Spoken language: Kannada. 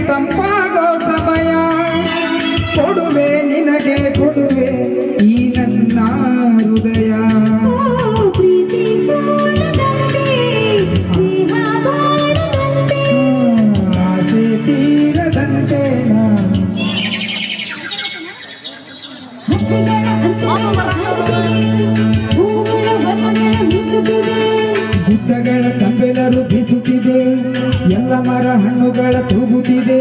ತಂಪಾಗೋ ಸಮಯ ಕೊಡುವೆ ನಿನಗೆ ಕೊಡುವೆ ಈ ನನ್ನ ಹೃದಯ ಆಸೆ ತೀರದಂತೆ ಗುಡ್ಡಗಳ ಕಂಬೆಲರು ಬೀಸುತ್ತಿದೆ ಎಲ್ಲ ಮರ ಹಣ್ಣುಗಳ ತೂಗುತ್ತಿದೆ